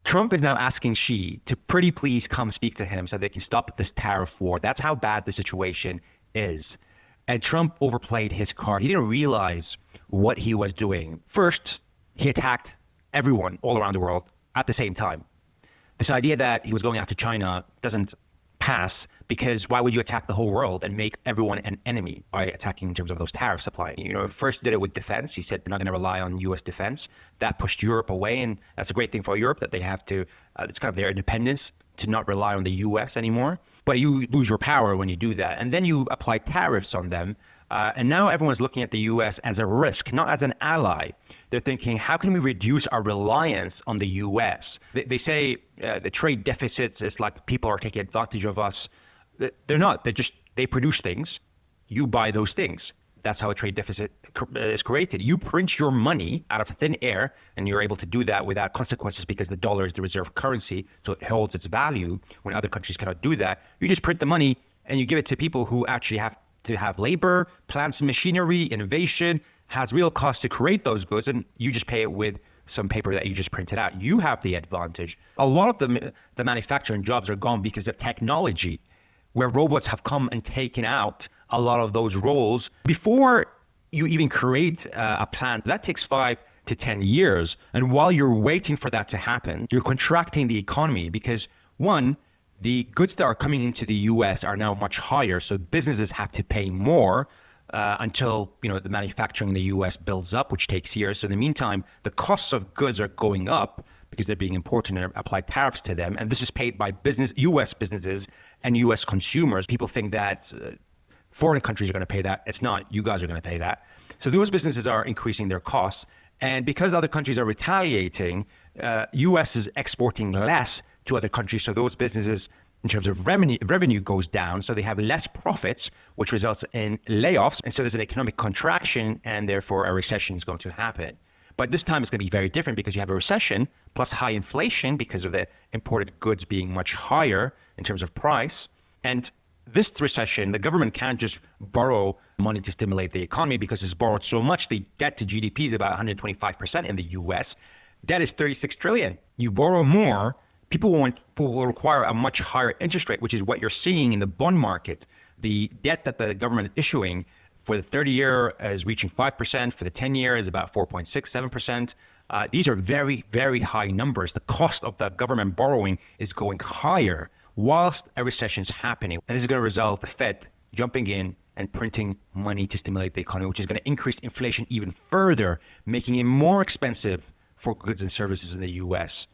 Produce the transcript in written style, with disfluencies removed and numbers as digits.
Trump is now asking Xi to pretty please come speak to him so they can stop this tariff war. That's how bad the situation is. And Trump overplayed his card. He didn't realize what he was doing. First, he attacked everyone all around the world at the same time. This idea that he was going after China doesn't pass, because why would you attack the whole world and make everyone an enemy by attacking in terms of those tariffs applying? First did it with defense. He said, we're not going to rely on U.S. defense. That pushed Europe away, and that's a great thing for Europe that they have to, it's kind of their independence to not rely on the U.S. anymore. But you lose your power when you do that. And then you apply tariffs on them. And now everyone's looking at the U.S. as a risk, not as an ally. They're thinking, how can we reduce our reliance on the U.S.? They say the trade deficits is like people are taking advantage of us. They're not. They produce things. You buy those things. That's how a trade deficit is created. You print your money out of thin air, and you're able to do that without consequences because the dollar is the reserve currency, so it holds its value when other countries cannot do that. You just print the money, and you give it to people who actually have to have labor, plants and machinery, innovation, has real cost to create those goods, and you just pay it with some paper that you just printed out. You have the advantage. A lot of the manufacturing jobs are gone because of technology, where robots have come and taken out a lot of those roles. Before you even create a plant, that takes 5 to 10 years. And while you're waiting for that to happen, you're contracting the economy because, one, the goods that are coming into the U.S. are now much higher. So businesses have to pay more until the manufacturing in the U.S. builds up, which takes years. So in the meantime, the costs of goods are going up because they're being imported and apply tariffs to them. And this is paid by U.S. businesses and U.S. consumers. People think that foreign countries are going to pay that. It's not. You guys are going to pay that. So those businesses are increasing their costs. And because other countries are retaliating, U.S. is exporting less to other countries. So those businesses, in terms of revenue goes down. So they have less profits, which results in layoffs. And so there's an economic contraction, and therefore a recession is going to happen. But this time it's going to be very different because you have a recession plus high inflation because of the imported goods being much higher in terms of price. And this recession, the government can't just borrow money to stimulate the economy because it's borrowed so much. The debt to GDP is about 125% in the US. Debt is 36 trillion. You borrow more, people will require a much higher interest rate, which is what you're seeing in the bond market. The debt that the government is issuing for the 30-year is reaching 5%. For the 10-year is about 4.67%. These are very, very high numbers. The cost of the government borrowing is going higher whilst a recession is happening. And this is going to result in the Fed jumping in and printing money to stimulate the economy, which is going to increase inflation even further, making it more expensive for goods and services in the U.S.